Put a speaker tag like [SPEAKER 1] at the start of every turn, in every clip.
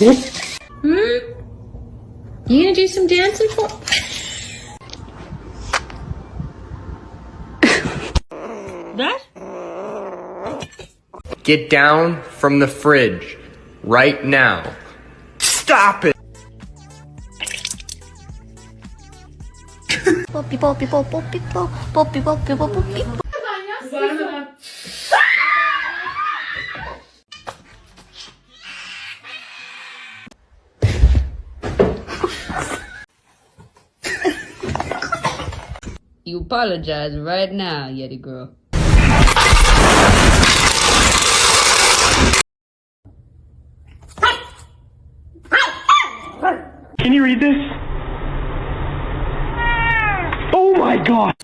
[SPEAKER 1] You gonna do some dancing for? That?
[SPEAKER 2] Get down from the fridge right now. Stop it!
[SPEAKER 3] Poppy, poppy, poppy, poppy, poppy, poppy, poppy.
[SPEAKER 1] You apologize right now, Yeti girl.
[SPEAKER 4] Can you read this? Oh my god!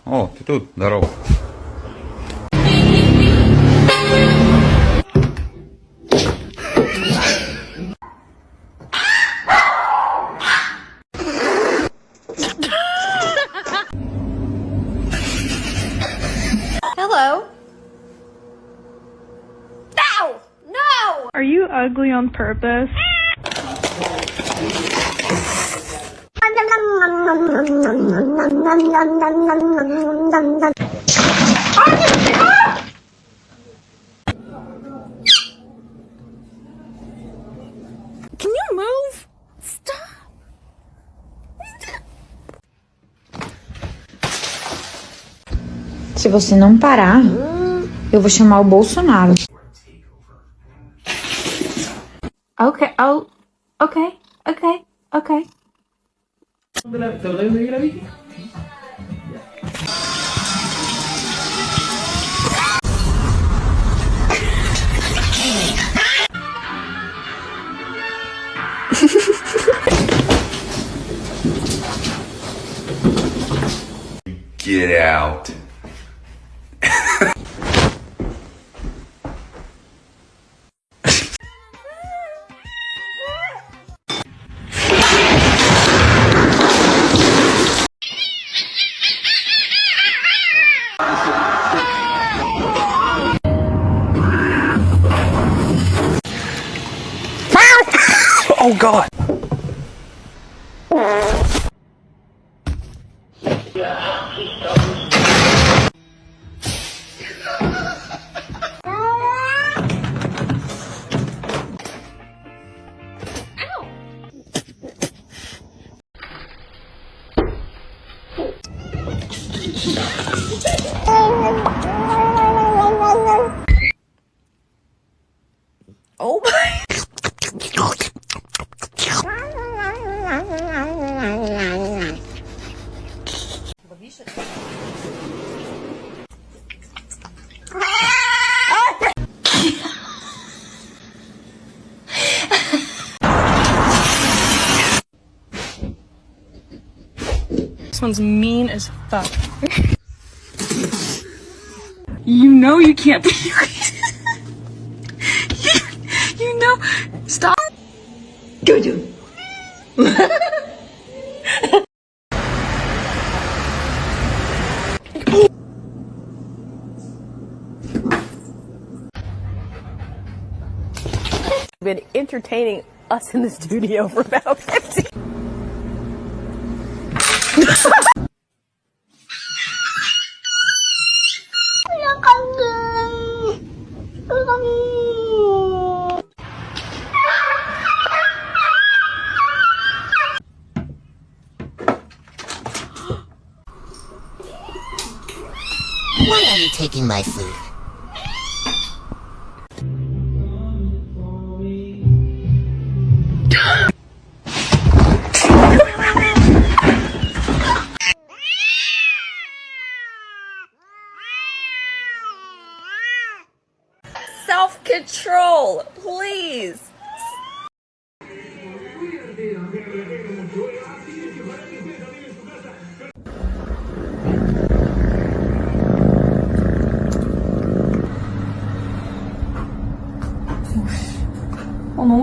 [SPEAKER 5] О, ты тут, здорово.
[SPEAKER 3] Hello? No! No!
[SPEAKER 6] Are you ugly on purpose?
[SPEAKER 3] Can you move? Stop!
[SPEAKER 7] Se você não parar, eu vou chamar o Bolsonaro.
[SPEAKER 3] Okay, oh, okay, okay, okay.
[SPEAKER 5] Get out.
[SPEAKER 4] Oh god!
[SPEAKER 3] Oh my.
[SPEAKER 6] This one's mean as fuck. You know you can't be. you know. Stop. Jojo.
[SPEAKER 8] Been entertaining us in the studio for about 50.
[SPEAKER 9] Why are you taking my food?
[SPEAKER 3] Self-control, please.
[SPEAKER 6] Oh non.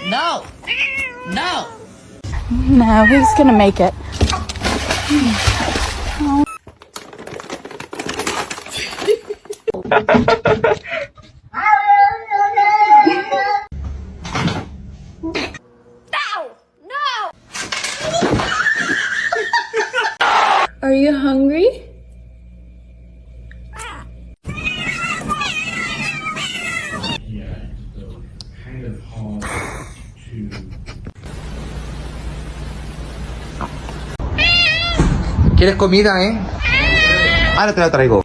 [SPEAKER 1] No! No!
[SPEAKER 6] No, he's gonna make it.
[SPEAKER 3] Are you hungry?
[SPEAKER 5] ¿Quieres comida, eh? Ahora te la traigo.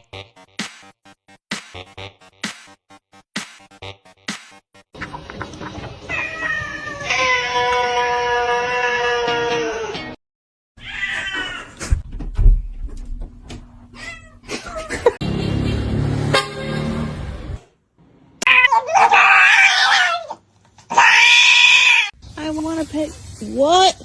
[SPEAKER 3] I want to pet. What?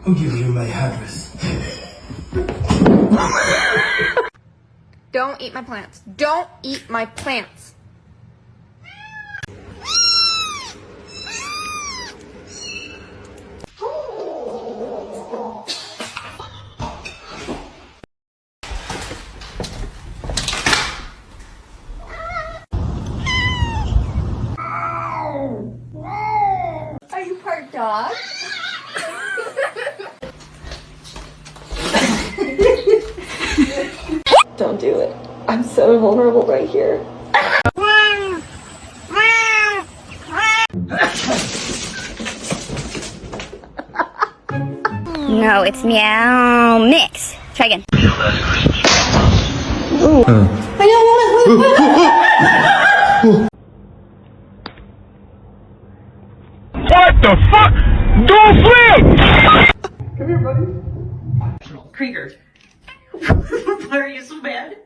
[SPEAKER 4] I'll give you my address.
[SPEAKER 3] Don't eat my plants. Don't eat my plants. Are you part dog?
[SPEAKER 6] Don't do it. I'm so vulnerable right here.
[SPEAKER 7] No, it's meow mix. Try again.
[SPEAKER 4] What the fuck? Don't flip!
[SPEAKER 6] Krieger. Why are you so bad?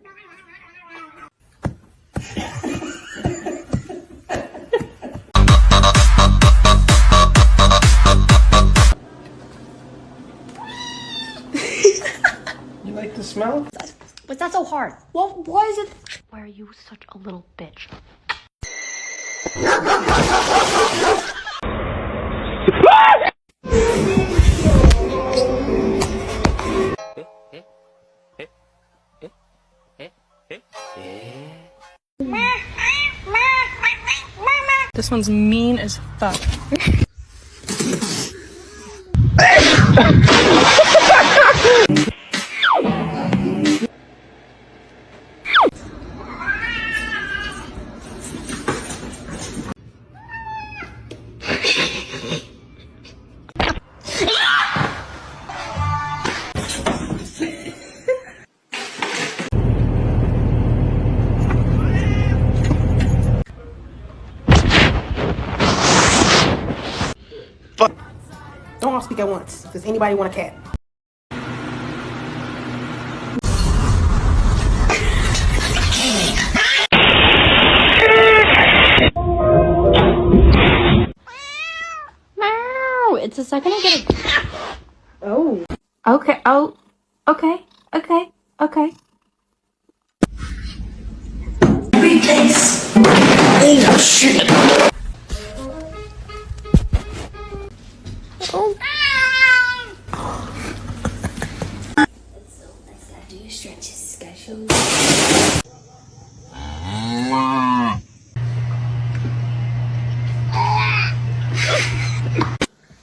[SPEAKER 4] You like the smell?
[SPEAKER 8] What's not so hard? Well, why is it? Why are you such a little bitch?
[SPEAKER 6] This one's mean as fuck.
[SPEAKER 8] Don't all speak at once. Does anybody want a cat?
[SPEAKER 3] Meow. It's a second I get a.
[SPEAKER 8] Oh.
[SPEAKER 3] Okay. Oh. Okay. Okay. Okay.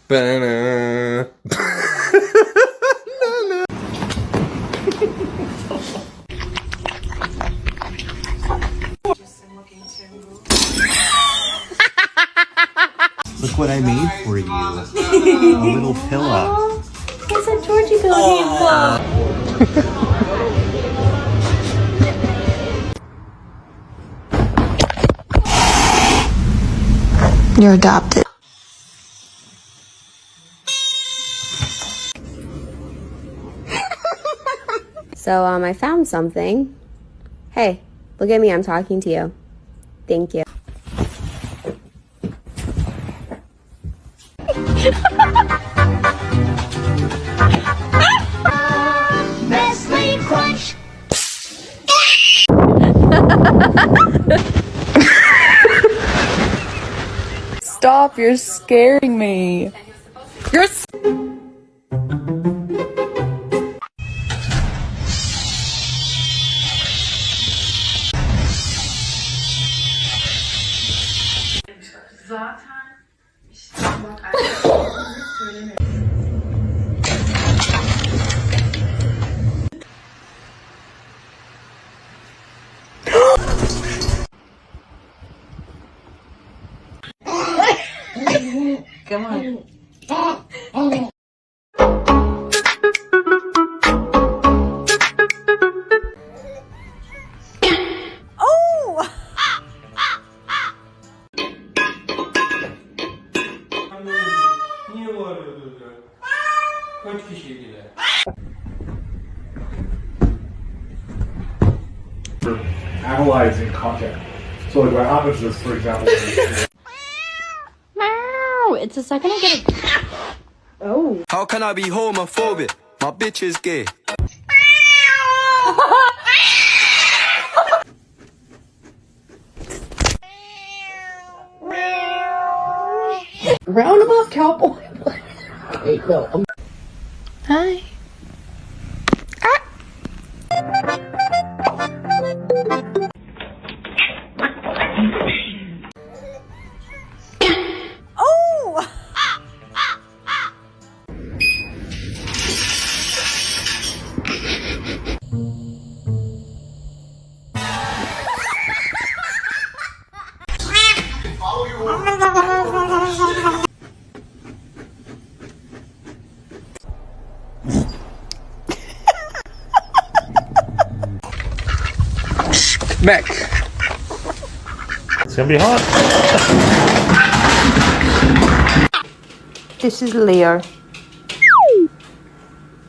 [SPEAKER 2] Ba-na.
[SPEAKER 5] Look what I made for you. A little pillow.
[SPEAKER 3] It's a Georgie pillow.
[SPEAKER 7] You're adopted.
[SPEAKER 8] So, I found something. Hey, look at me, I'm talking to you. Thank you.
[SPEAKER 9] Nestle Crunch.
[SPEAKER 3] Stop, you're scaring me. You're Come on.
[SPEAKER 8] Oh!
[SPEAKER 4] Niye bağırıyordunuz ya? Kaç kişiydiler?
[SPEAKER 10] Analyzing content. So like what happens is, for example,
[SPEAKER 3] It's the second I get a...
[SPEAKER 2] How can I be homophobic? My bitch is gay.
[SPEAKER 3] Roundabout cowboy. Okay, no. Hi.
[SPEAKER 8] Oh!
[SPEAKER 2] Mac.
[SPEAKER 10] it's gonna be hot.
[SPEAKER 3] This is Leo.